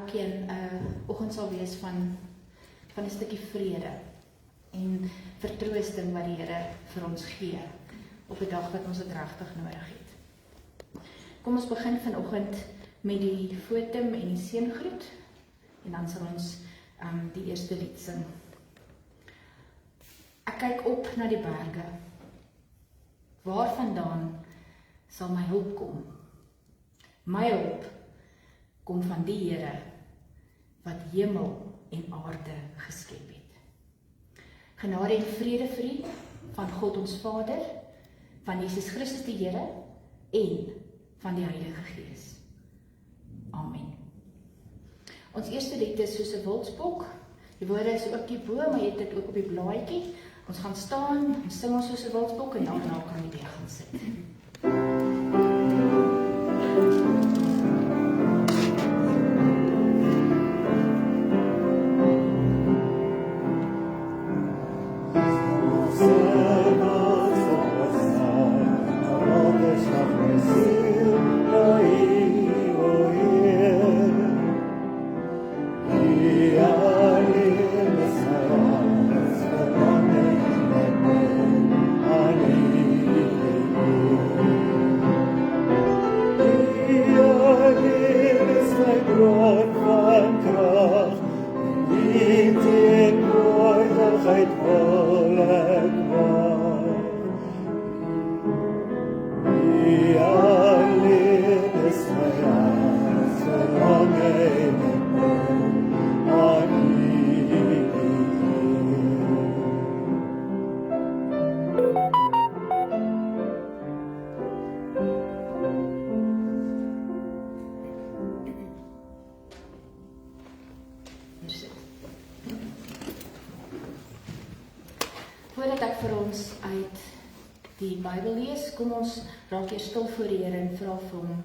elkeen 'n oggend sal wees van 'n stukkie vrede en vertroosting wat die Here vir ons gee op 'n dag wat ons dit regtig nodig het. Kom ons begin vanoggend met die fotum en die seëngroet en dan sal ons die eerste lied sing. Ek kyk op na die berge. Waarvandaan sal my hulp kom? My hulp kom van die Here wat hemel en aarde geskep het. Genade en vrede vir u van God ons Vader, van Jesus Christus die Here en van die Heilige Gees. Amen. Ons eerste lied is soos 'n wildsbok. Die woorde is ook die bo, maar jy het dit ook op die blaadjie. Ons gaan staan en sing ons soos 'n wildsbok en daarna kan jy weer gaan sit. Voordat ek vir ons uit die Bybel lees, kom ons raak eers stil voor die Here en vra vir hom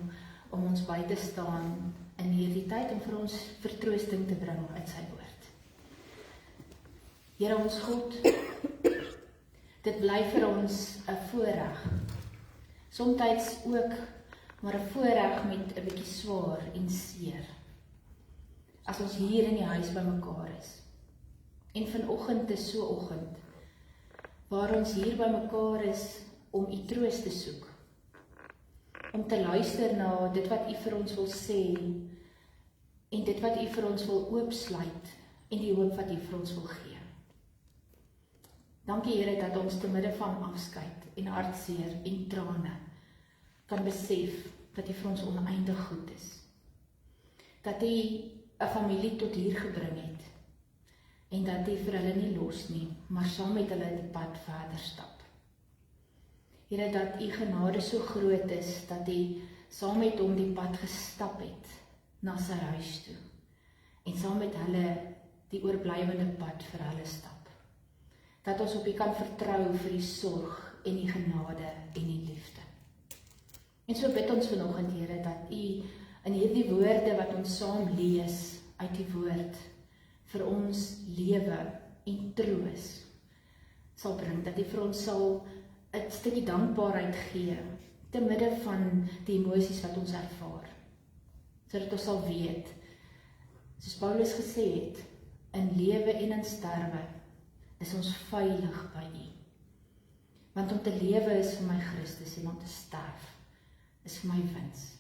om ons by te staan in hierdie tyd en vir ons vertroosting te bring uit sy woord. Here ons God, dit bly vir ons 'n voorreg. Somtyds ook maar 'n voorreg met 'n bietjie swaar en seer. As ons hier in die huis bymekaar is. En vanoggend is so 'n oggend waar ons hier bymekaar is om u troos te soek. Om te luister na dit wat u vir ons wil sê en dit wat u vir ons wil oopsluit en die hoop wat u vir ons wil gee. Dankie Here dat ons te midde van afskeid en hartseer en trane kan besef dat u vir ons oneindig goed is. Dat u 'n familie tot hier gebring het en dat u vir hulle nie los nie, maar saam met hulle die pad verder stap. Here, dat u genade so groot is, dat u saam met hom die pad gestap het na sy huis toe, en saam met hulle die oorblywende pad vir hulle stap. Dat ons op u kan vertrou vir die sorg en die genade en die liefde. En so bid ons vanoggend, Here, dat u in hierdie woorde wat ons saam lees uit die woord, vir ons lewe en troos sal bring, dat u vir ons sal 'n stukkie dankbaarheid gee, te midde van die emosies wat ons ervaar, sodat ons sal weet, soos Paulus gesê het, in lewe en in sterwe, is ons veilig by u. Want om te lewe is vir my Christus, en om te sterf is vir my wins.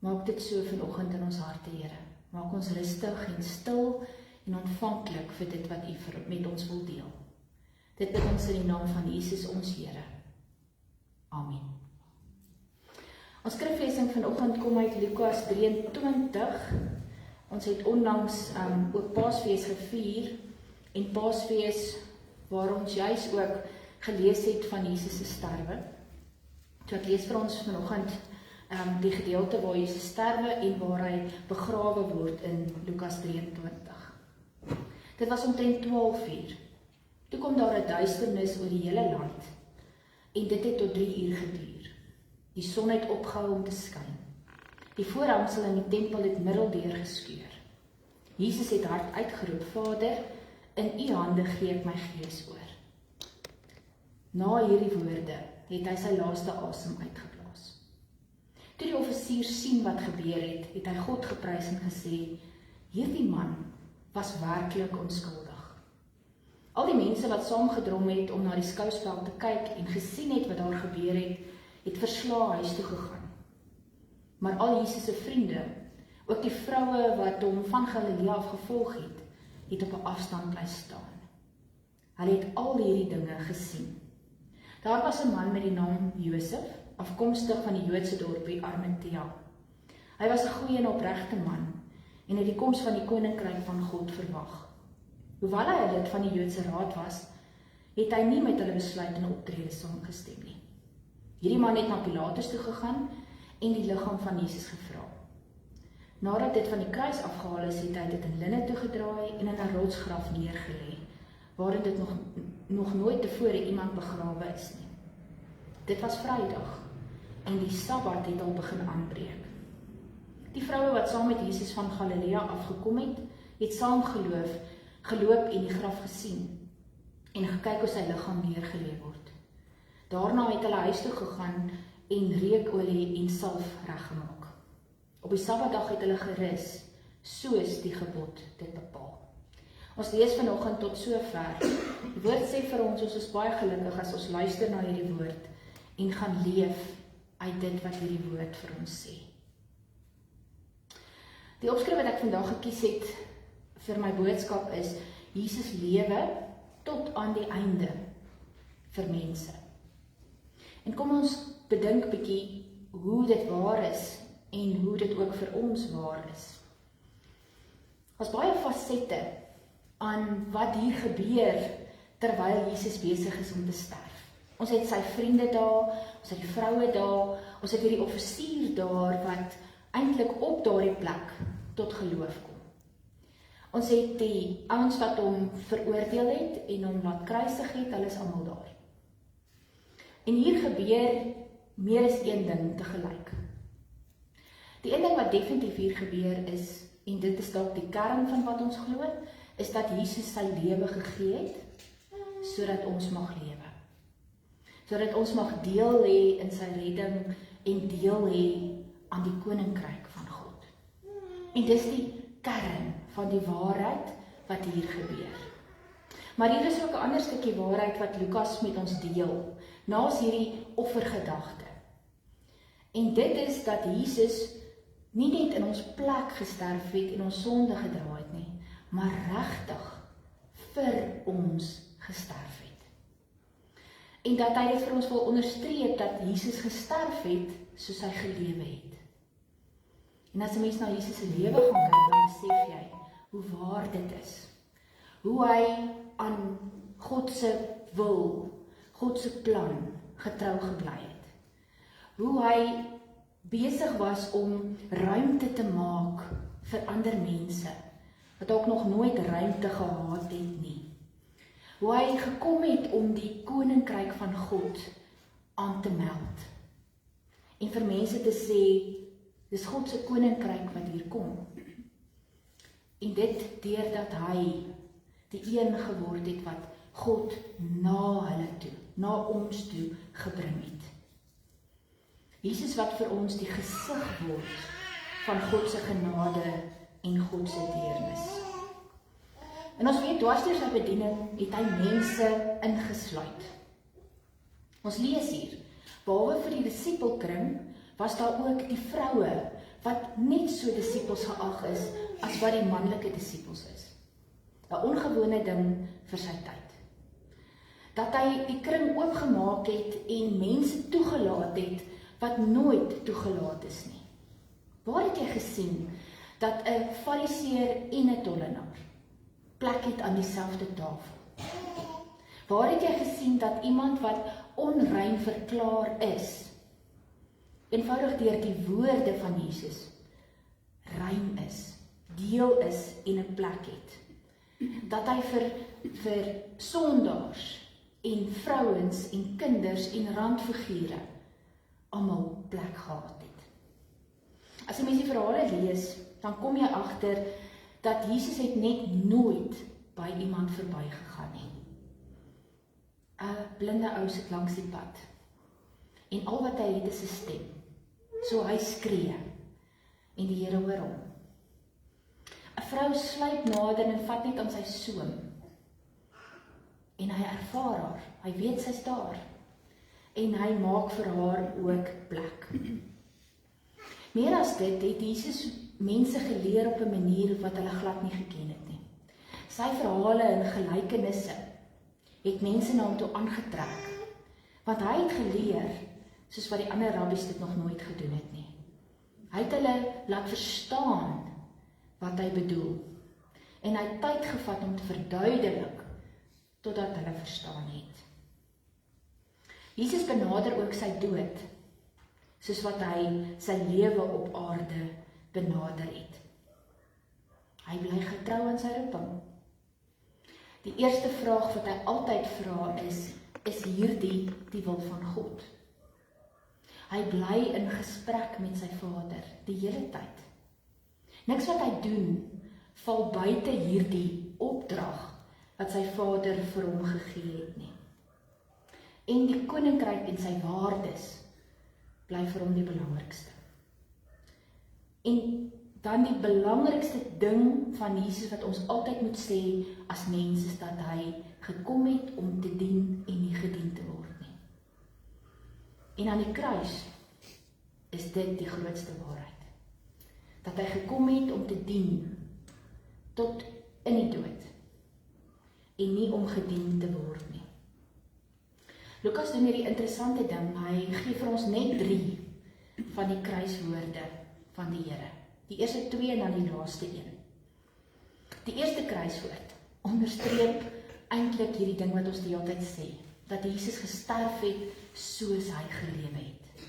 Maak dit so vanoggend in ons harte, Here. Maak ons rustig en stil en ontvanklik vir dit wat u met ons wil deel. Dit bid ons in die naam van Jesus ons Here. Amen. Ons skriflesing vanoggend kom uit Lukas 23. Ons het onlangs ook Paasfees gevier en Paasfees waar ons juis ook gelees het van Jesus se sterwe. So ek lees vir ons vanoggend die gedeelte waar Jesus sterwe en waar hy begrawe word in Lukas 23. Dit was omtrent 12:00. Toe kom daar 'n duisternis oor die hele land en dit het tot 3:00 geduur. Die son het opgehou om te skyn. Die voorhangsel in die tempel het middeldeur geskeur. Jesus het hard uitgeroep: Vader, in u hande gee ek my gees oor. Na hierdie woorde het hy sy laaste asem uitgeblaas. Toe die offisier sien wat gebeur het, het hy God geprys en gesê, hierdie man was werklik onskuldig. Al die mense wat saamgedrom het om na die skouspel te kyk en gesien het wat daar gebeur het, het verslae huis toe gegaan. Maar al Jesus se vriende, ook die vroue wat hom van Galilea af gevolg het op 'n afstand bly staan. Hulle het al hierdie dinge gesien. Daar was 'n man met die naam Josef, afkomstig van die Joodse dorpie Arimatea. Hy was 'n goeie en opregte man en het die koms van die koninkryk van God verwag. Hoewel hy 'n lid van die Joodse raad was, het hy nie met hulle besluit en optrede saamgestem nie. Hierdie man het na Pilatus toe gegaan en die liggaam van Jesus gevra. Nadat dit van die kruis afgehaal is, het hy dit in linne toegedraai en in 'n rotsgraf neergelê, waarin dit nog nooit tevore iemand begrawe is nie. Dit was Vrydag en die Sabbat het al begin aanbreek. Die vroue wat saam met Jesus van Galilea afgekom het saam geloop en die graf gesien en gekyk hoe sy liggaam neergelê word. Daarna het hulle huis toe gegaan en reukolie en salf reggemaak. Op die Sabbatdag het hulle gerus, soos die gebod dit bepaal. Ons lees vanoggend tot sover. Die woord sê vir ons is baie gelukkig as ons luister na hierdie woord en gaan leef uit dit wat hierdie woord vir ons sê. Die opskrif wat ek vandag gekies het vir my boodskap is Jesus lewe tot aan die einde vir mense. En kom ons bedink bietjie hoe dit waar is en hoe dit ook vir ons waar is. Daar's baie fasette aan wat hier gebeur terwyl Jesus besig is om te sterf. Ons het sy vriende daar, ons het die vroue daar, ons het hierdie offisier daar wat eintlik op daardie plek tot geloof kom. Ons het die ouens wat hom veroordeel het en hom laat kruisig het, hulle is almal daar. En hier gebeur meer as een ding tegelyk. Die een ding wat definitief hier gebeur is, en dit is dalk die kern van wat ons glo, is dat Jesus sy lewe gegee het, sodat ons mag lewe. Sodat ons mag deel hê in sy redding en deel hê aan die koninkryk van God. En dis die kern van die waarheid wat hier gebeur. Maar hier is ook 'n ander stukkie waarheid wat Lukas met ons deel, naas hierdie offergedagte. En dit is dat Jesus nie net in ons plek gesterf het en ons sonde gedra het nie, maar regtig vir ons gesterf het. En dat hy dit vir ons wil onderstreep dat Jesus gesterf het soos hy gelewe het. En as 'n mens na Jesus se lewe gaan kyk, dan besef jy hoe waar dit is. Hoe hy aan God se wil, God se plan getrou gebly het. Hoe hy besig was om ruimte te maak vir ander mense wat ook nog nooit ruimte gehad het nie. Hoe hy gekom het om die koninkryk van God aan te meld. En vir mense te sê, dis God se koninkryk wat hier kom. En dit deurdat hy die een geword het wat God na hulle toe, na ons toe gebring het. Jesus wat vir ons die gesig word van God se genade en God se deernis. En ons weet, dwars deur sy bediening het hy mense ingesluit. Ons lees hier, behalwe vir die disipelkring, was daar ook die vroue, wat net so disippels geag is, as wat die manlike disippels is. 'n ongewone ding vir sy tyd. Dat hy die kring oopgemaak het en mense toegelaat het, wat nooit toegelaat is nie. Waar het jy gesien, dat 'n fariseer en 'n tollenaar plek het aan dieselfde tafel? Waar het jy gesien, dat iemand wat onrein verklaar is, eenvoudig deur die woorde van Jesus, rein is, deel is en 'n plek het? Dat hy vir sondaars en vrouens en kinders en randfigure almal plek gehad het. As jy mens die verhale lees, dan kom jy agter dat Jesus het net nooit by iemand verbygegaan nie. 'n blinde ou sit langs die pad en al wat hy het is 'n stem. So hy skree, en die Here hoor hom. 'n Vrou sluip nader en vat net aan sy soem, en hy ervaar haar, hy weet sy's daar, en hy maak vir haar ook plek. Meer as dit, het Jesus mense geleer op 'n manier wat hulle glad nie geken het nie. Sy verhale en gelykenisse het mense na hom toe aangetrek, want hy het geleer, soos wat die ander rabbies dit nog nooit gedoen het nie. Hy het hulle laat verstaan wat hy bedoel, en hy het tyd gevat om te verduidelik, totdat hulle verstaan het. Jesus benader ook sy dood, soos wat hy sy lewe op aarde benader het. Hy bly getrou aan sy roeping. Die eerste vraag wat hy altyd vra is hierdie die wil van God? Hy bly in gesprek met sy Vader die hele tyd. Niks wat hy doen val buite hierdie opdrag wat sy Vader vir hom gegee het nie. En die koninkryk en sy waardes bly vir hom die belangrikste. En dan die belangrikste ding van Jesus wat ons altyd moet sê as mens is dat hy gekom het om te dien en nie gedien te word nie. En aan die kruis is dit die grootste waarheid. Dat hy gekom het om te dien tot in die dood en nie om gedien te word nie. Lukas doen hierdie interessante ding, hy gee vir ons net 3 van die kruiswoorde van die Here. Die eerste 2 en dan die laaste 1. Die eerste kruiswoord onderstreep eintlik hierdie ding wat ons die hele tyd sê, dat Jesus gesterf het soos hy gelewe het.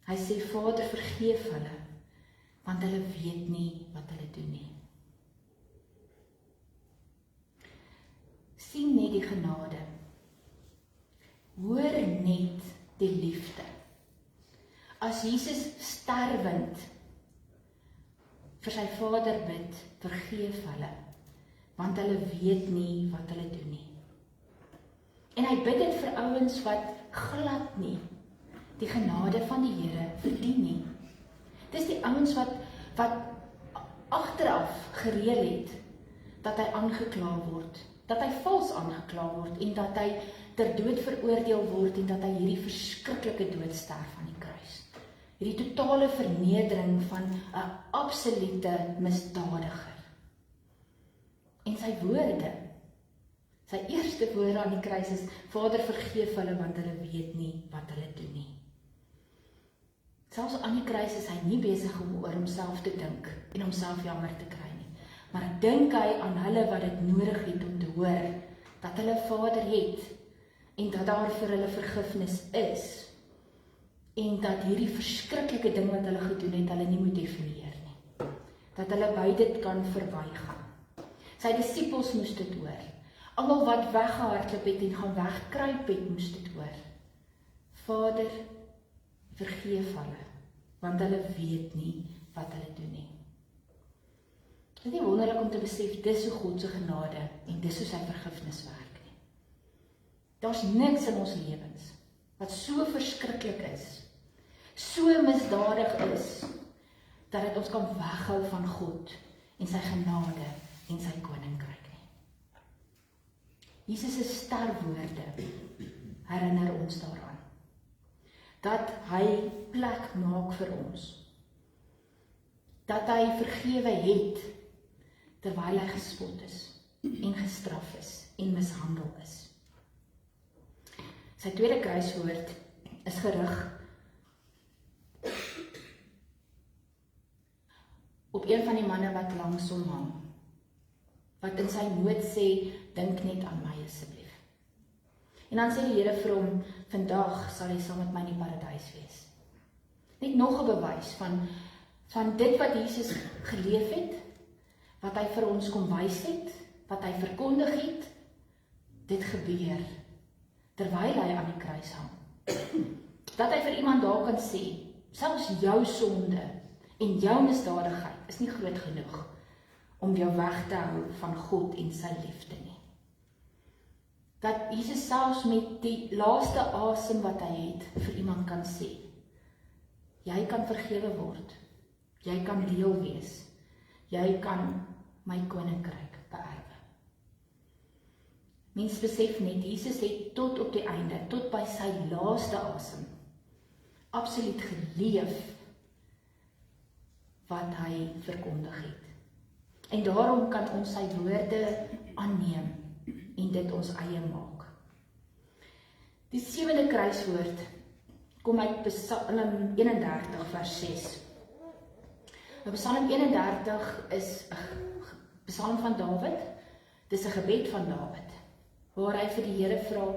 Hy sê, Vader, vergeef hulle, want hulle weet nie wat hulle doen nie. Sien net die genade. Hoor net die liefde. As Jesus sterwend vir sy Vader bid, vergeef hulle, want hulle weet nie wat hulle doen nie. En hy bid dit vir ouens wat glad nie die genade van die Here verdien nie. Dis die ouens wat agteraf gereël het dat hy aangekla word, dat hy vals aangekla word en dat hy ter dood veroordeel word en dat hy hierdie verskriklike dood sterf aan die kruis. Hierdie totale vernedering van 'n absolute misdadiger. En sy woorde, sy eerste woorde aan die kruis is, Vader, vergeef hulle want hulle weet nie wat hulle doen nie. Selfs aan die kruis is hy nie besig om oor homself te dink en homself jammer te kry nie. Maar dink hy aan hulle wat dit nodig het om te hoor, dat hulle Vader het, en dat daar vir hulle vergifnis is, en dat hierdie verskriklike ding wat hulle gedoen het, hulle nie moet definieer nie. Dat hulle by dit kan verwygaan. Sy disippels moes dit hoor. Almal wat weggehardloop het en gaan wegkruip het, moes dit hoor. Vader, vergeef hulle, want hulle weet nie wat hulle doen nie. Dit is nie wonderlik om te besef, dis hoe God se genade en dis hoe sy vergifnis werk nie. Daar's niks in ons lewens wat so verskriklik is, so misdadig is, dat dit ons kan weghou van God en sy genade en sy koninkryk nie. Jesus se sterwoorde herinner ons daaraan, dat hy plek maak vir ons, dat hy vergewe het, terwyl hy gespot is, en gestraf is, en mishandel is. Sy tweede kruiswoord is gerig op een van die manne wat langs hom hang, wat in sy nood sê, dink net aan my asseblief. En dan sê die Here vir hom, vandag sal jy saam met my in die paradys wees. Net nog 'n bewys van dit wat Jesus geleef het, wat hy vir ons kom wys het, wat hy verkondig het, dit gebeur, terwyl hy aan die kruis hang. Dat hy vir iemand daar kan sê, selfs jou sonde en jou misdadigheid is nie groot genoeg om jou weg te hou van God en sy liefde nie. Dat Jesus selfs met die laaste asem wat hy het vir iemand kan sê, Jy kan vergewe word. Jy kan deel wees. Jy kan my koninkryk beerwe. Mens besef net, Jesus het tot op die einde, tot by sy laaste asem, absoluut geleef wat hy verkondig het. En daarom kan ons sy woorde aanneem en dit ons eie maak. Die 7de kruiswoord kom uit Psalm 31 vers 6. Psalm 31 is 'n Psalm van Dawid. Dis 'n gebed van Dawid, waar hy vir die Here vra,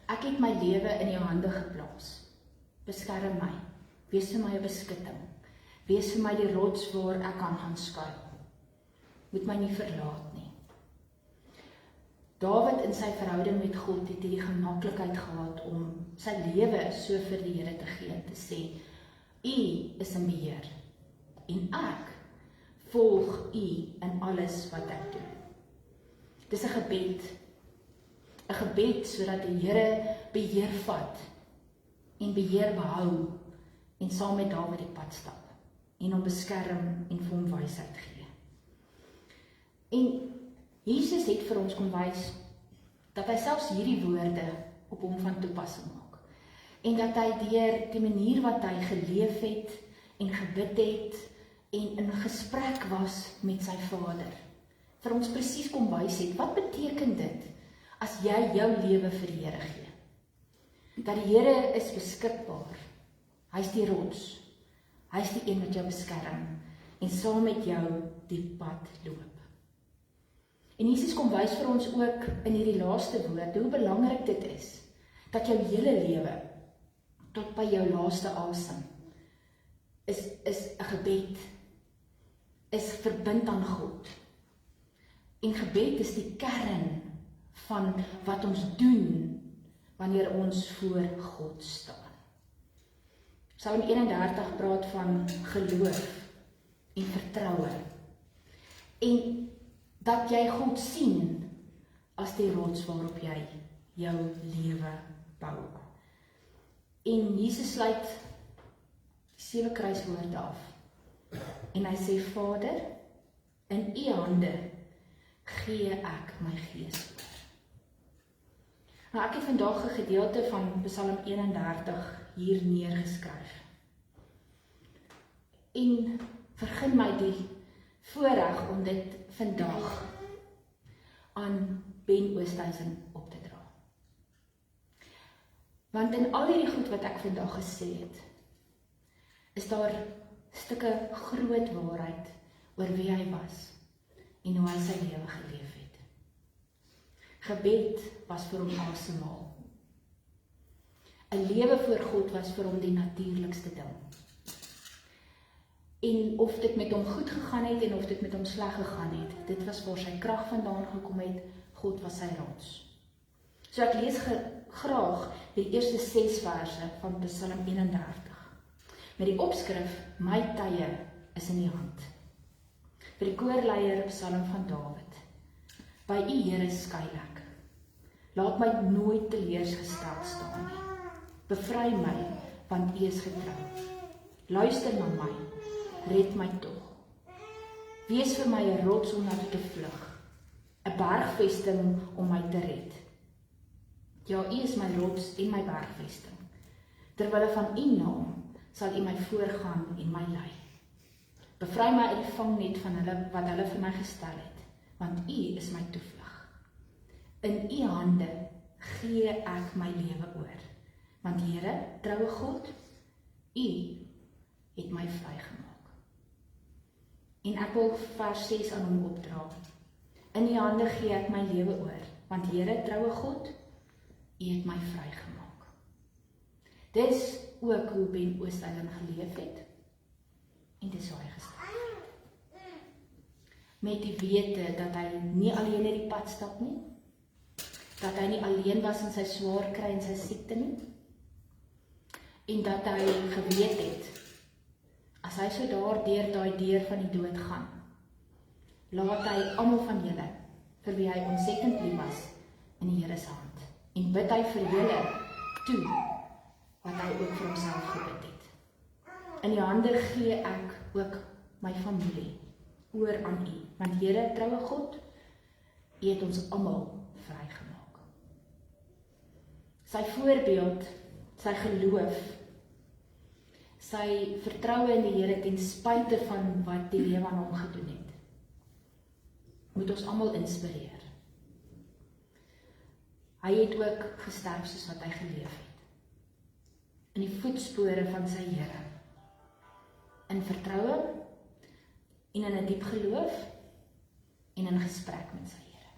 ek het my lewe in jou hande geplaas. Beskerm my, wees vir my 'n beskutting, wees vir my die rots waar ek kan gaan skuil. Moet my nie verlaat nie. Dawid in sy verhouding met God het die gemaklikheid gehad om sy lewe so vir die Here te gee en te sê, U is in beheer en ek volg U in alles wat ek doen. Dis 'n gebed sodat die Here beheer vat en beheer behou en saam met Dawid die pad stap en hom beskerm en vir hom wysheid gee. En Jesus het vir ons kom wys dat hy selfs hierdie woorde op hom van toepassing maak. En dat hy deur die manier wat hy geleef het en gebid het en in gesprek was met sy Vader, vir ons presies kom wys het, wat beteken dit as jy jou lewe vir die Here gee? Dat die Here is beskikbaar, hy is die rots, hy is die een wat jou beskerm en saam met jou die pad loop. En Jesus kom wys vir ons ook in hierdie laaste woord, hoe belangrik dit is, dat jou hele lewe, tot by jou laaste asem, is 'n gebed, is verbind aan God. En gebed is die kern van wat ons doen, wanneer ons voor God staan. Psalm 31 praat van geloof en vertroue. En dat jy God sien as die rots waarop jy jou lewe bou. En Jesus sluit die 7 kruiswoorde af. En hy sê, Vader, in U hande gee ek my gees oor. Nou, ek het vandag 'n gedeelte van Psalm 31 hier neergeskryf. En vergun my die voorreg om dit vandag aan Ben Oosthuizen op te dra. Want in al hierdie goed wat ek vandag gesê het, is daar stukke groot waarheid oor wie hy was en hoe hy sy lewe geleef het. Gebed was vir hom asemhaal. 'n Lewe voor God was vir hom die natuurlikste ding. En of dit met hom goed gegaan het en of dit met hom sleg gegaan het, dit was waar sy krag vandaan gekom het, God was sy rots. So ek lees graag die eerste 6 verse van Psalm 31. Met die opskrif, my tye is in die hand. Vir die koorleier Psalm van Dawid. By U Here skuil ek. Laat my nooit teleurgesteld staan nie. Bevry my, want U is getrou. Luister na my, red my tog. Wees vir my 'n rots om na te vlug, 'n bergvesting om my te red. Ja, U is my rots en my bergvesting. Terwille van U naam sal U my voorgaan en my lei. Bevry my uit die vangnet van hulle wat hulle vir my gestel het, want U is my toevlug. In U hande gee ek my lewe oor, want Here, troue God, U het my vrygemaak. En ek wil vers 6 aan hom opdra. In U hande gee ek my lewe oor, want Here, troue God, U het my vrygemaak. Dis ook hoe Ben Oosthuizen geleef het, en dis hoe hy gestaan het. Met die wete dat hy nie alleen in die pad stap nie, dat hy nie alleen was in sy swaar kry en sy siekte nie, en dat hy geweet het, as hy so daar deur daai deur van die dood gaan, laat hy almal van julle, vir wie hy ontsettend lief was, in die Here se hand, en bid hy vir julle toe, wat hy ook vir homself gebid het. In die hande gee ek ook my familie oor aan U. Want Here, troue God, U het ons almal vrygemaak. Sy voorbeeld, sy geloof, sy vertroue in die Here ten spyte van wat die lewe aan hom gedoen het, moet ons almal inspireer. Hy het ook gesterf soos wat hy geleef het. In die voetspore van sy Here. In vertroue, en in 'n diep geloof, en in gesprek met sy Here.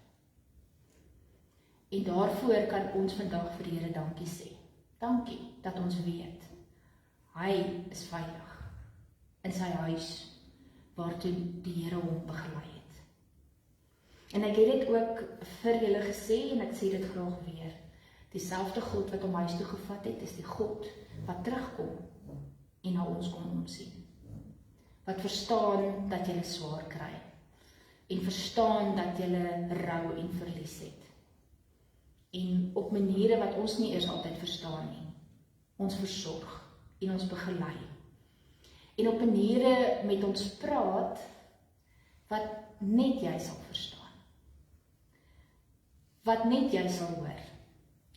En daarvoor kan ons vandag vir die Here dankie sê. Dankie dat ons weet, hy is veilig in sy huis, waartoe die Here hom begelei het. En ek het dit ook vir julle gesê, en ek sê dit graag weer. Dieselfde God wat hom huis toe gevat het, is die God wat terugkom en na ons kom omsien. Wat verstaan dat julle swaar kry, en verstaan dat julle rou en verlies het. En op maniere wat ons nie eers altyd verstaan nie. Ons versorg en ons begelei. En op maniere met ons praat, wat net jy sal verstaan. Wat net jy sal hoor,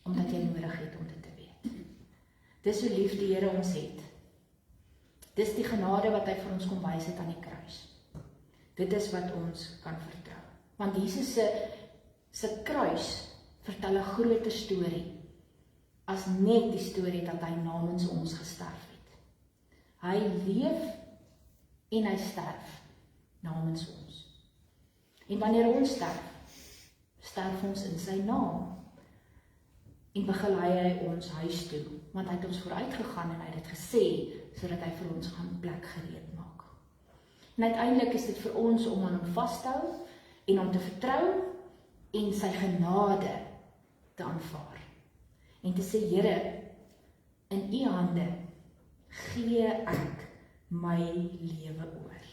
omdat jy nodig het om dit te weet. Dis hoe lief die Here ons het. Dis die genade wat hy vir ons kom wys het aan die kruis. Dit is wat ons kan vertrou. Want Jesus se kruis vertel 'n groter storie, as net die storie dat hy namens ons gesterf het. Hy leef en hy sterf namens ons. En wanneer ons sterf ons in sy naam. En begelei hy ons huis toe, want hy het ons vooruit gegaan en hy het dit gesê, sodat hy vir ons gaan plek gereed maak. En uiteindelik is dit vir ons om aan hom vas te hou, en om te vertrou, en sy genade te aanvaar. En te sê, Here, in U hande gee ek my lewe oor.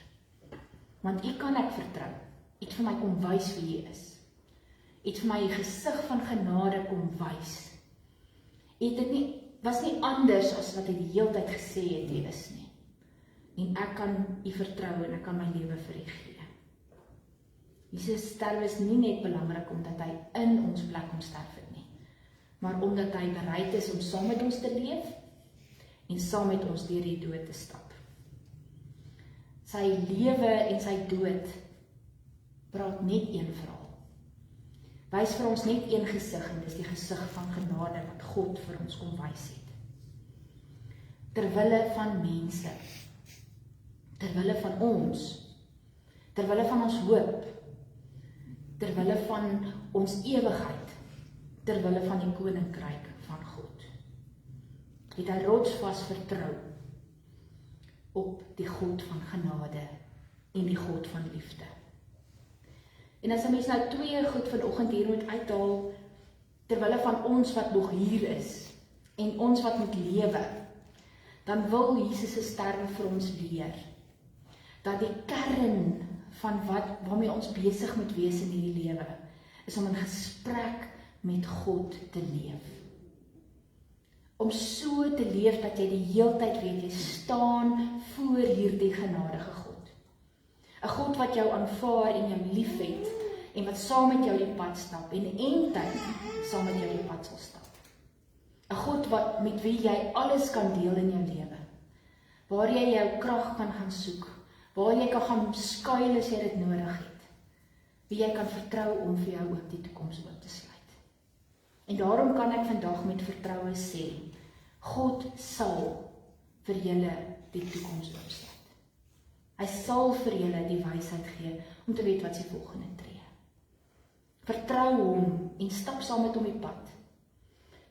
Want U kan ek vertrou. U het vir my kom wys wie U is. U het vir my die gesig van genade kom wys. Was nie anders as wat hy die hele tyd gesê het hy is nie. En ek kan U vertrou en ek kan my lewe vir U gee. Jesus sterwe is nie net belangrik omdat hy in ons plek kom sterf het nie, maar omdat hy bereid is om saam met ons te leef en saam met ons deur die dood te stap. Sy lewe en sy dood praat net een verhaal. Wys vir ons net een gesig, en dis die gesig van genade wat God vir ons kom wys het. Terwille van mense, terwille van ons, terwille van ons hoop, terwille van ons ewigheid, terwille van die koninkryk van God. Het hy rotsvas vertrou op die God van genade en die God van liefde. En as 'n mens nou twee goed vanoggend hier moet uithaal, terwille van ons wat nog hier is, en ons wat moet lewe, dan wil Jesus se sterwe vir ons leer, dat die kern van waarmee ons besig moet wees in hierdie lewe, is om in gesprek met God te leef. Om so te leef dat jy die heeltyd weet, jy staan voor hierdie genadige God. 'n God wat jou aanvaar en jou liefhet, en wat saam met jou die pad stap, en eintlik saam met jou die pad sal stap. 'n God met wie jy alles kan deel in jou lewe, waar jy jou krag kan gaan soek, waar jy kan gaan skuil as jy dit nodig het, wie jy kan vertrou om vir jou ook die toekoms oop te sluit. En daarom kan ek vandag met vertroue sê, God sal vir julle die toekoms oopsluit. Hy sal vir julle die wysheid gee om te weet wat sy volgende tree. Vertrou hom en stap saam met hom die pad.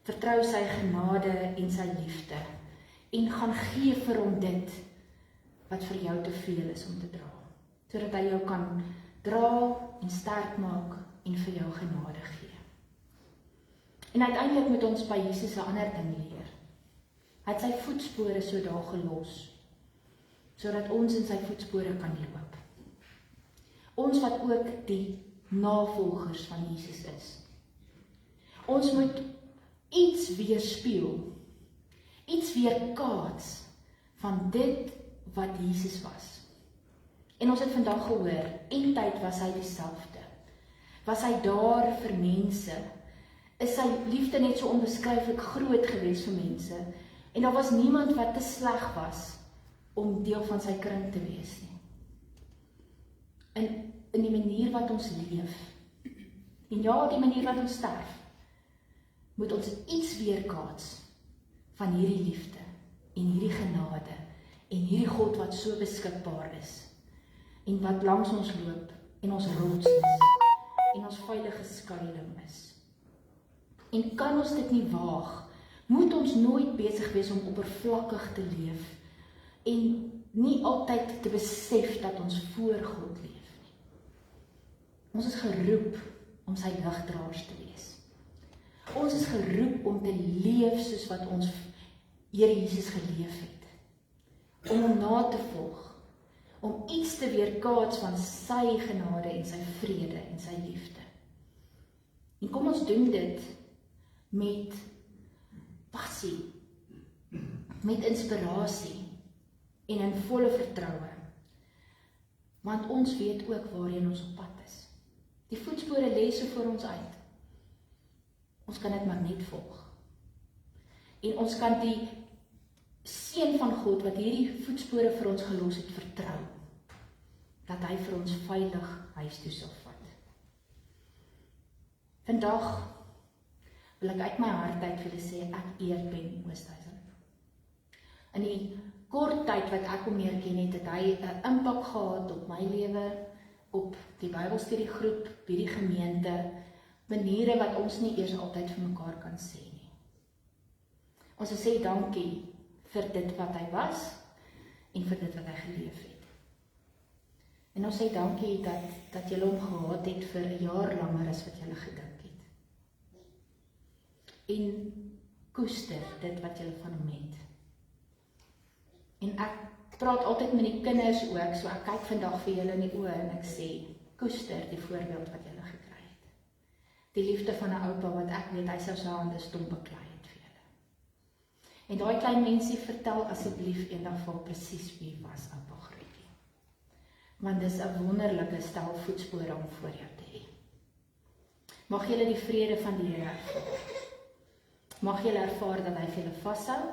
Vertrou sy genade en sy liefde en gaan gee vir hom dit wat vir jou te veel is om te dra, sodat hy jou kan dra en sterk maak en vir jou genade gee. En uiteindelik moet ons by Jesus 'n ander ding leer. Hy het sy voetspore so daar gelos, sodat ons in sy voetspore kan loop. Ons wat ook die navolgers van Jesus is. Ons moet iets weerspieël, iets weerkaats van dit wat Jesus was. En ons het vandag gehoor, en tyd was hy dieselfde. Was hy daar vir mense? Is sy liefde net so onbeskryflik groot gewees vir mense? En daar was niemand wat te sleg was om deel van sy kring te wees nie. In die manier wat ons leef, en ja, die manier wat ons sterf, moet ons iets weerkaats van hierdie liefde, en hierdie genade, en hierdie God wat so beskikbaar is, en wat langs ons loop, en ons rots is, en ons veilige skuiling is. En kan ons dit nie waag, moet ons nooit besig wees om oppervlakkig te leef, en nie altyd te besef dat ons voor God leef nie. Ons is geroep om sy ligdraers te wees. Ons is geroep om te leef soos wat ons Here Jesus geleef het. Om hom na te volg. Om iets te weerkaats van sy genade en sy vrede en sy liefde. En kom ons doen dit met passie, met inspirasie en in volle vertroue. Want ons weet ook waarheen ons op pad is. Die voetspore lê so voor ons uit. Ons kan dit maar net volg. En ons kan die seën van God wat hierdie voetspore vir ons gelos het vertrou. Dat hy vir ons veilig huis toe sal vat. Vandag wil ek uit my hart uit vir julle sê, ek eer Ben Oosthuizen. In die kort tyd wat ek hom leer ken het, het hy 'n impak gehad op my lewe, op die Bybelstudiegroep, by die gemeente, maniere wat ons nie eers altyd vir mekaar kan sê nie. Ons sê dankie vir dit wat hy was, en vir dit wat hy geleef het. En ons sê dankie dat julle hom gehad het vir 'n jaar langer as wat julle gedink het. En koester dit wat julle van hom het. En ek praat altyd met die kinders ook, so ek kyk vandag vir julle in die oë en ek sê, koester die voorbeeld wat julle gekry het. Die liefde van 'n oupa wat ek weet, hy sou sy hande stomp beklei het vir julle. En daai klein mensie, vertel asseblief eendag vir presies wie was oupa Grootjie. Want dis 'n wonderlike stel voetspore om voor jou te hê. Mag julle die vrede van die Here ervaar. Mag julle ervaar dat hy vir julle vashou,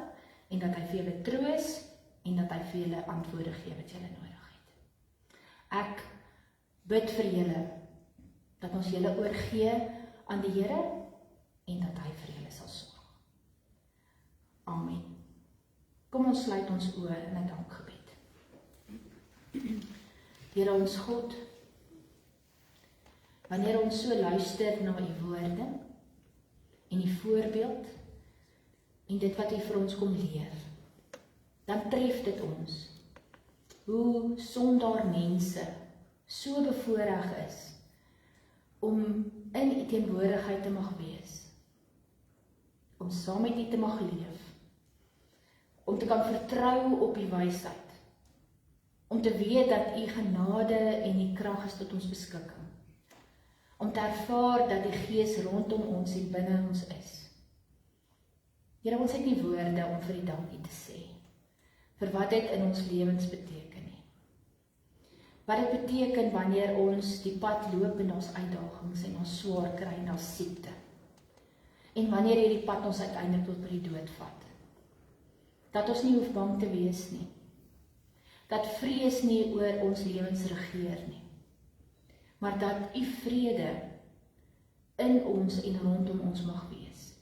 en dat hy vir julle troos, en dat hy vir julle antwoorde gee wat julle nodig het. Ek bid vir julle, dat ons julle oorgee aan die Here, en dat hy vir julle sal sorg. Amen. Kom ons sluit ons oë in 'n dankgebed. Here ons God, wanneer ons so luister na u woorde, en die voorbeeld, en dit wat u vir ons kom leer, dan tref dit ons, hoe sondaar mense so bevoorreg is, om in u teenwoordigheid te mag wees, om saam met u te mag leef, om te kan vertrou op u wysheid, om te weet dat u genade en u krag is tot ons beskikking, om te ervaar dat die Gees rondom ons en binne ons is. Here, ons het nie woorde om vir u dankie te sê, vir wat dit in ons lewens beteken nie. Wat dit beteken wanneer ons die pad loop en ons uitdagings en ons swaar kry en ons siekte. En wanneer hierdie pad ons uiteindelik tot by die dood vat. Dat ons nie hoef bang te wees nie. Dat vrees nie oor ons lewens regeer nie. Maar dat u vrede in ons en rondom ons mag wees.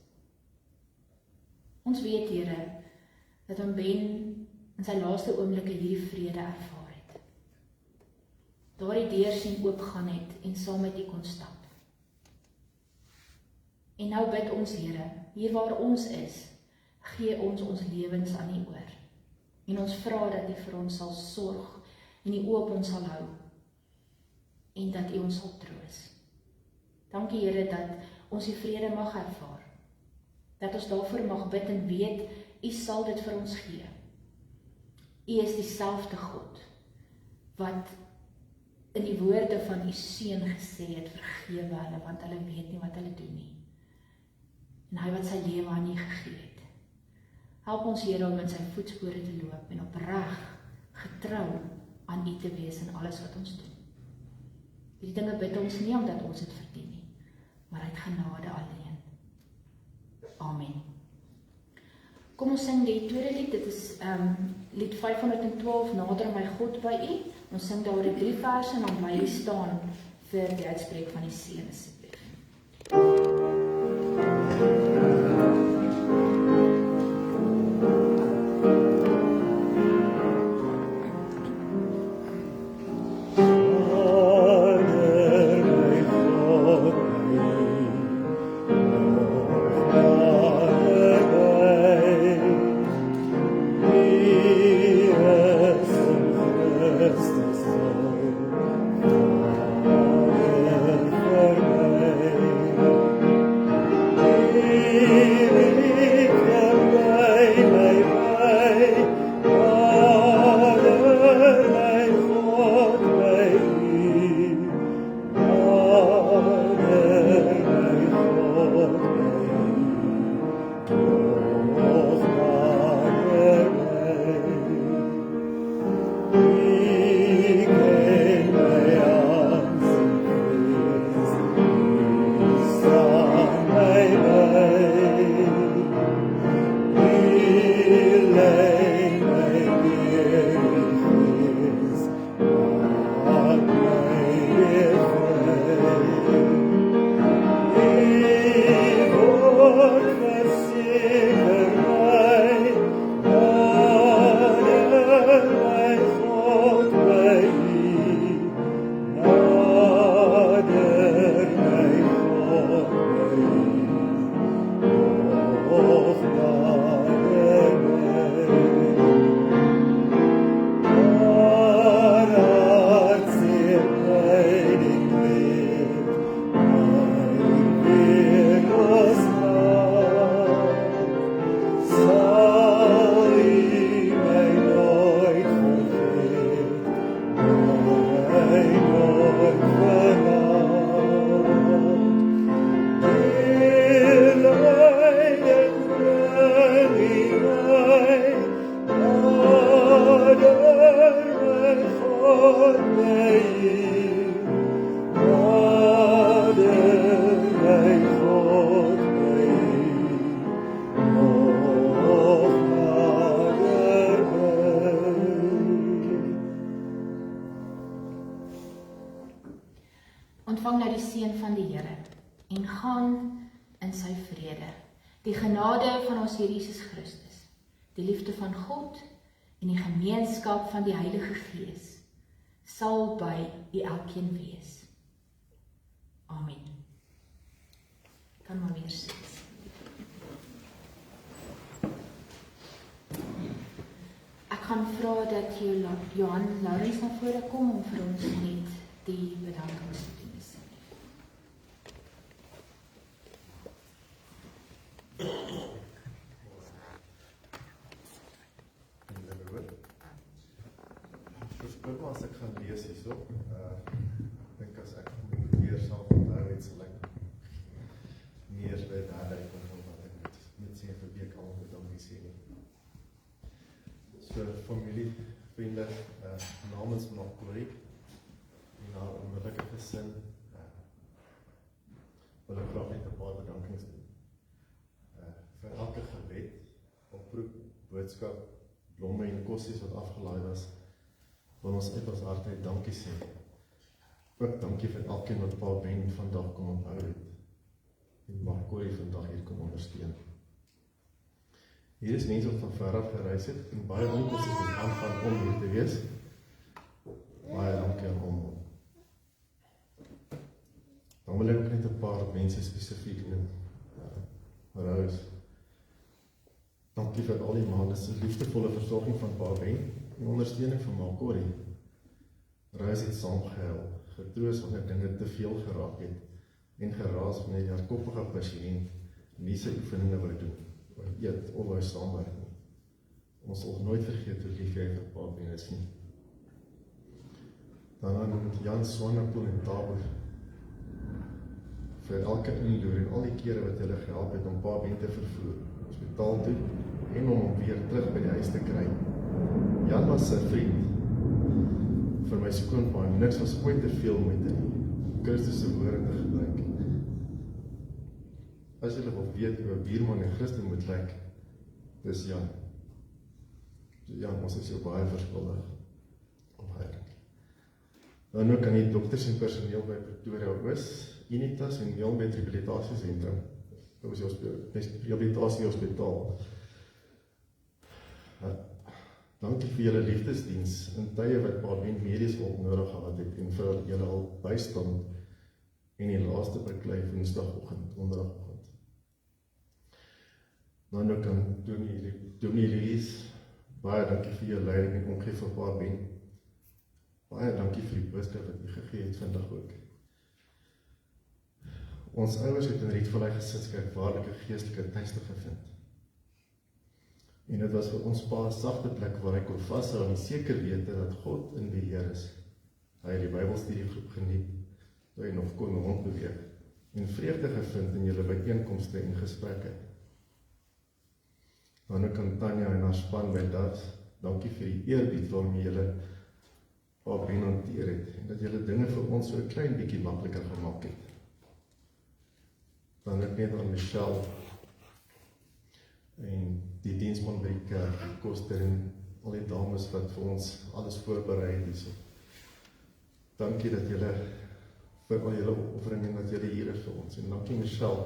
Ons weet, Here, dat Ben in sy laaste oomblikke hierdie vrede ervaar het. Daardie deur sien oopgaan het en saam met u kon stap. En nou bid ons, Here, hier waar ons is, gee ons lewens aan u oor. En ons vra dat u vir ons sal sorg en u oop ons sal hou. En dat u ons sal troos. Dankie, Here, dat ons die vrede mag ervaar. Dat ons daarvoor mag bid en weet, u sal dit vir ons gee. U is dieselfde God, wat in die woorde van u Seun gesê het, vergewe hulle, want hulle weet nie wat hulle doen nie. En hy wat sy lewe aan u gegee het. Help ons, Here, om in sy voetspore te loop en opreg getrou aan U te wees in alles wat ons doen. Die dinge bid ons nie omdat ons dit verdien nie, maar uit genade alleen. Amen. Kom ons sing die tweede lied, dit is lied 512, Nader my God by U. Ons sing daar die 3 verse en dan bly U staan vir die uitspreek van die seën asseblief. Ontvang nou die seën van die Here en gaan in sy vrede. Die genade van ons Here Jesus Christus, die liefde van God en die gemeenskap van die Heilige Gees sal by u elkeen wees. Amen. Kan maar weer sit. Ek gaan vra dat Johan Laurens na vore kom om vir ons net die bedankingsdiens te doen. As ek gaan lees hierso, ek dink as ek weer sal onthou het, sal ek meer by nader kom van wat ek met sê vir week al bedankie sê nie. So familie, vriende, namens van Corrie en haar onmiddellike gesin, wil ek graag net 'n paar bedankings doen. Vir elke gebed, oproep, boodskap, blomme en kossies wat afgelaai was, wil ons uit ons hart uit dankie sê. Ook dankie vir elkeen wat Pa Ben vandag kom onthou het en mag Corrie vandag hier kom ondersteun. Hier is mense wat van ver af gereis het en baie onkoste het aangaan om hier te wees. Baie dankie aan almal. Dan wil ek ook net 'n paar mense spesifiek noem. Rose. Dankie vir al die maande se liefdevolle versorging van Pa Ben. Die ondersteuning van Ma Corrie. Rose het saamgehuil, getroos wanneer dinge te veel geraak het en geraas wanneer die hardkoppige pasiënt nie sy oefeninge wou doen, wou eet of wou saamwerk nie. Ons sal nooit vergeet hoe lief jy vir Pa Ben is nie. Dan aan Jan Swanepoel en Tabor vir elke inloer en al die kere wat hulle gehelp het om Pa Ben te vervoer, hospitaal toe en om hom weer terug by die huis te kry. Jan was sy vriend vir my skoonpa, en niks was ooit te veel moeite nie. Christus se woorde te gebruik. As julle wil weet hoe 'n buurman en Christen moet lyk, dis Jan. So Jan, ons is jou baie verskuldig om heilig. Dan ook aan die dokters en personeel by Pretoria Oos, Unitas en Meelbed Rehabilitasiesentrum. Dit was die rehabilitasiehospitaal. Dankie vir julle liefdesdiens in tye wat Paarden mediese hulp nodig gehad het en vir julle al bystand en die laaste beklei Woensdagoggend, Donderdagoggend. Dan ook aan Dominee Louise, baie dankie vir jou leiding en omgee vir Paarden. Baie dankie vir die boodskap wat u gegee het vandag ook. Ons ouers het in Rietvallei Gesinskerk waarlike geestelike tuiste gevind. En dit was vir ons pa 'n sagte plek waar hy kon vashou en seker wete dat God in beheer is. Hy het die Bybelstudiegroep geniet, toe hy nog kon rondbeweeg, en vreugde gevind in julle byeenkomste en gesprekke. Dan ook aan Tanya en haar span by DAS, dankie vir die eerbied waarmee julle Paarden hanteer het, en dat julle dinge vir ons so 'n klein bietjie makliker gemaak het. Dan ook net aan Michelle, en die diensman by die kerk, die koster en al die dames wat vir ons alles voorberei het. So. Dankie dat julle vir al julle opoffering en dat julle hier is vir ons. En dankie Michelle,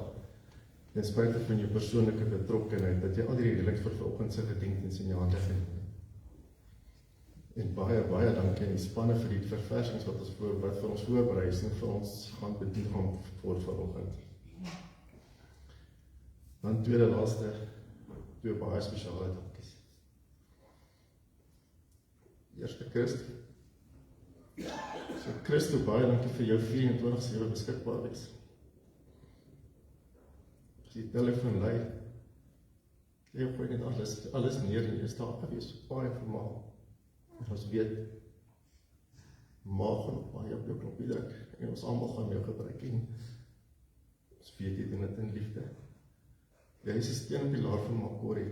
ten spyte van jou persoonlike betrokkenheid, dat jy al die reliks vir vanoggend se gedenkdiens in jou hande geneem het. En baie dankie aan die spanne vir die verversings wat vir ons voorberei is en vir ons gaan bedien gaan word vanoggend. Dan tweede laaste, twee baie spesiale dankies. Eerste Christo. So Christo, baie dankie vir jou 24/7 beskikbaar wees. As die telefoon lui, jy gooi net alles neer en jy is daar gewees, baie vermaak. En ons weet, maag en baie op jou knoppie druk, en ons almal gaan jou gebruik, en ons weet jy doen dit in liefde. Jy is 'n steunpilaar van Makori,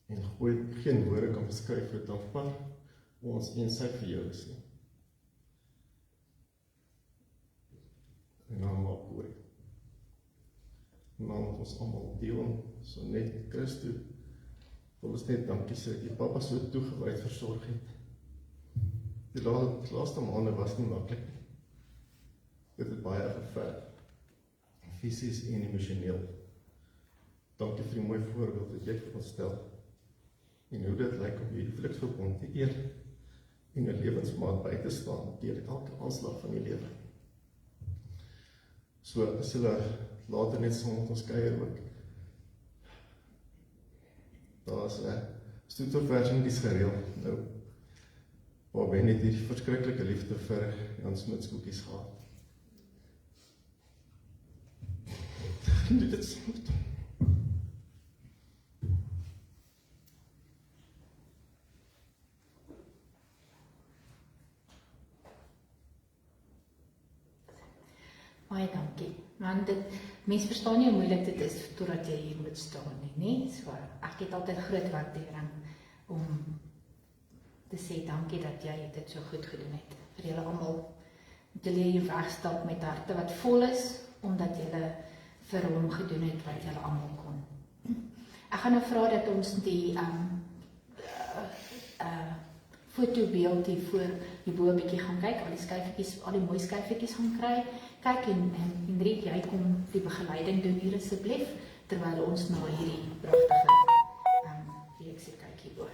en geen woorde kan beskryf hoe dankbaar ons en sy vir jou is nie. En naam Makori. Naam wat ons almal deel, so net Christo, wil ons net dankie sê dat die papa so toegewyd versorg het. Die laaste maande was nie maklik nie. Dit het baie geverg, fisies en emosioneel. Dankie vir die mooi voorbeeld wat jy vir ons stel, en hoe dit lyk om die huweliksverbond te eer, en 'n lewensmaat by te staan, deur elke aanslag van die lewe. So, as julle later net saam met ons kuier ook, daar is 'n stoeterversing die is gereël. Nou, waar ben het hierdie verskriklike liefde vir Jan Smits koekies gehad. Geniet dit saam met hom. Baie dankie. Want mense verstaan nie hoe moeilik dit is totdat jy hier moet staan nie, So, ek het altyd groot waardering om te sê dankie dat jy dit so goed gedoen het. Vir julle almal, dat julle hier wegstap met harte wat vol is, omdat julle vir hom gedoen het wat julle almal kon. Ek gaan nou vra dat ons die fotobeeld hier voor hierbo 'n bietjie gaan kyk, al die mooi skyfietjies gaan kyk en Hendrik, jy kom die begeleiding doen hier asseblief, terwyl ons na hierdie pragtige reeksie kyk hierbo.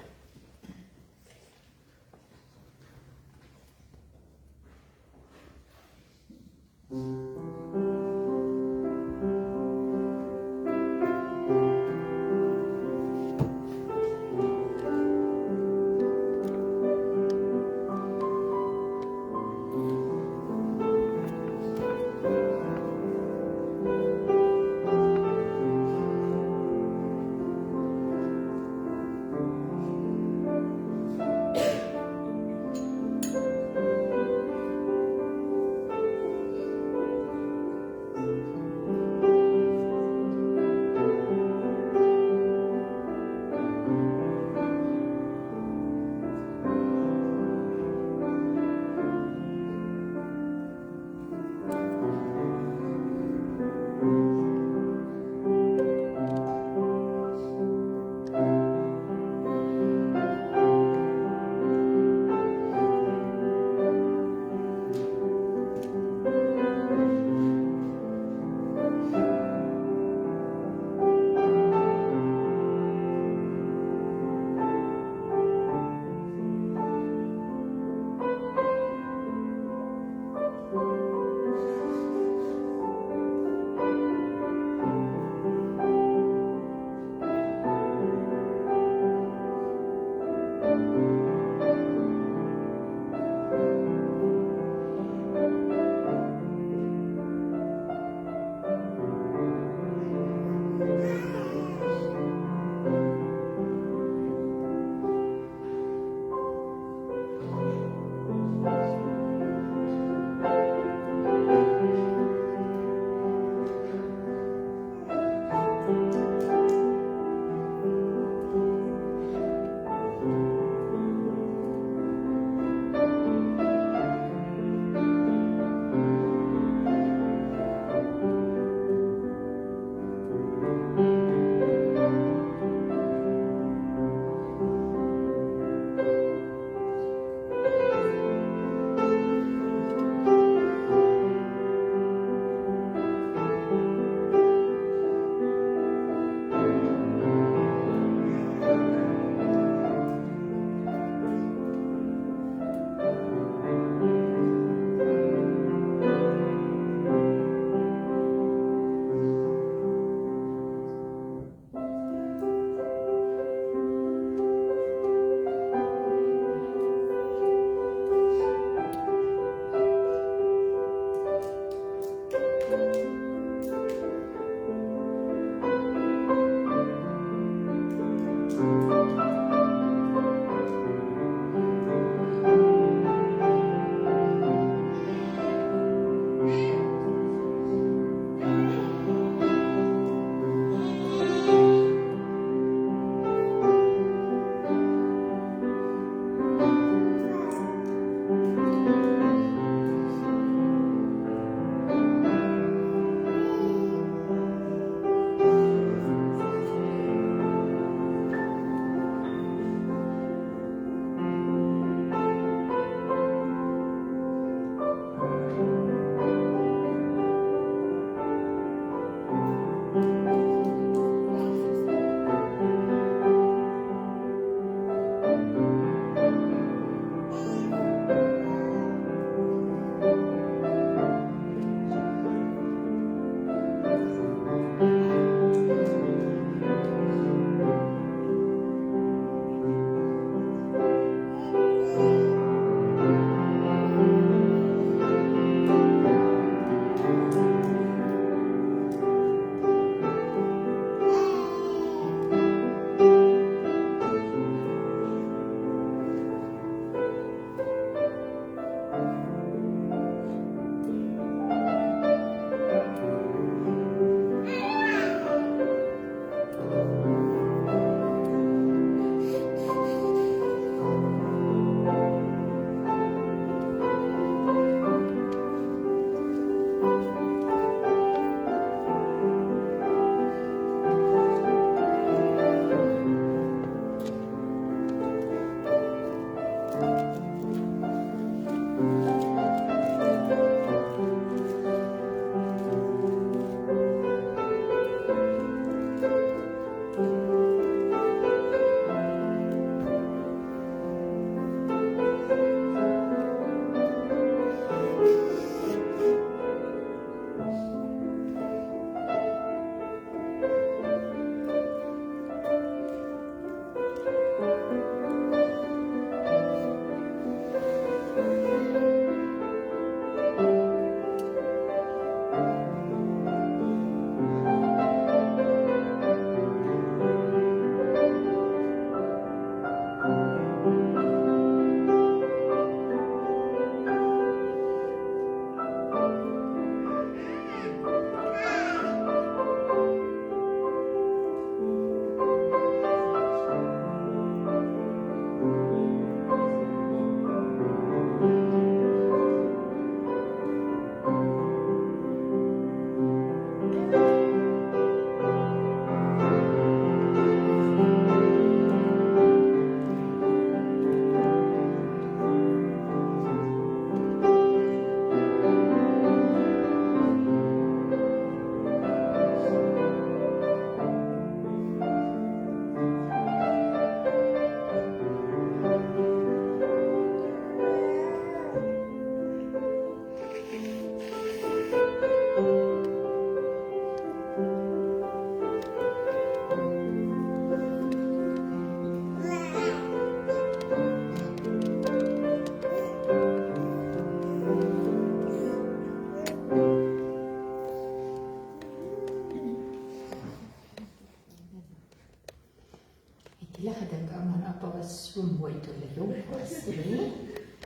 was so mooi toe hulle jong was, nee?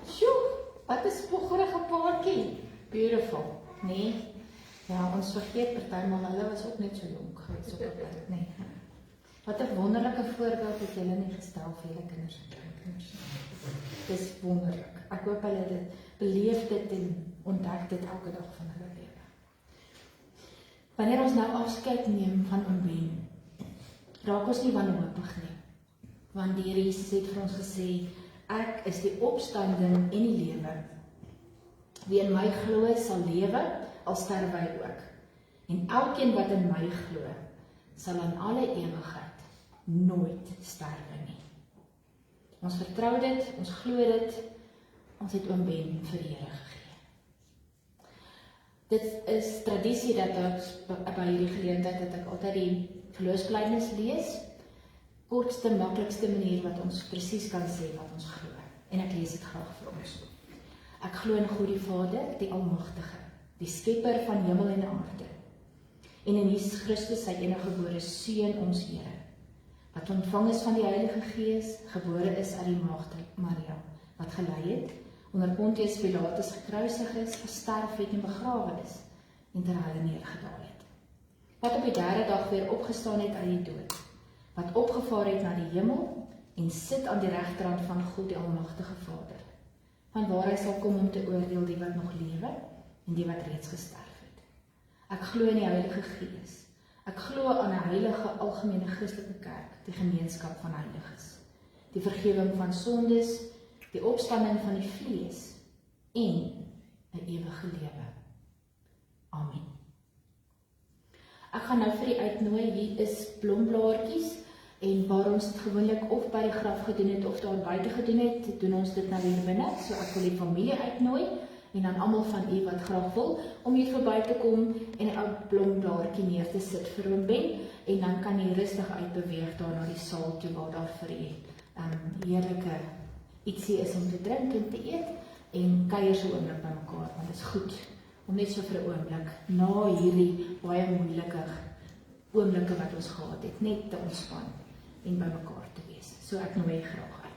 Sjoe, wat 'n spoggerige paartjie. Beautiful, nee? Ja, ons vergeet partymal, hulle was ook net so jonk gewees op 'n punt, nee. Wat 'n wonderlike voorbeeld het julle nie gestel vir julle kinders en kleinkinders nie. Dis wonderlik. Ek hoop hulle dit beleef dit en ontdek dit elke dag van hulle lewe. Wanneer ons nou afskeid neem van oom Ben, raak ons nie wanhoopig nie. Want die Here Jesus het vir ons gesê, ek is die opstanding en die lewe. Wie in my glo sal lewe, al sterwe hy ook. En elkeen wat in my glo, sal aan alle ewigheid nooit sterwe nie. Ons vertrou dit, ons glo dit, ons het oom Ben vir die Here gegee. Dit is tradisie dat ek by hierdie geleentheid dat ek altyd die geloofsbelijdenis lees, kortste, maklikste manier wat ons presies kan sê wat ons glo. En ek lees dit graag vir ons. Ek glo in God die Vader, die Almagtige, die skepper van hemel en aarde, en in Jesus Christus sy eniggebore Seun ons Here, wat ontvang is van die Heilige Gees, gebore is uit die maagd Maria, wat gelei het, onder Pontius Pilatus gekruisig is, gesterf het en begrawe is, en ter helle neergedaal het. Wat op die derde dag weer opgestaan het uit die dood, wat opgevaar het na die hemel, en sit aan die regterhand van God die Almagtige Vader, van waar hy sal kom om te oordeel die wat nog lewe, en die wat reeds gesterf het. Ek glo in die Heilige Gees. Ek glo aan 'n heilige algemene Christelike kerk, die gemeenskap van heiliges, die vergifnis van sondes, die opstanding van die vlees en 'n ewige lewe. Amen. Ek gaan nou vir u uitnooi, hier is blomblaartjies, en waar ons dit gewoonlik of by die graf gedoen het of daar buite gedoen het, doen ons dit nou hier binne, so ek wil die familie uitnooi, en dan almal van u wat graag wil, om hier verby te kom en 'n ou blomblaartjie neer te sit vir oom Ben, en dan kan jy rustig uitbeweeg daar na die saal toe, waar daar vir u heerlike ietsie is om te drink en te eet, en kuier so oomblik by mekaar, want dit is goed om net so vir 'n oomblik, na hierdie baie moeilike oomblikke wat ons gehad het, net te ontspan en by mekaar te wees. So ek nooi graag uit.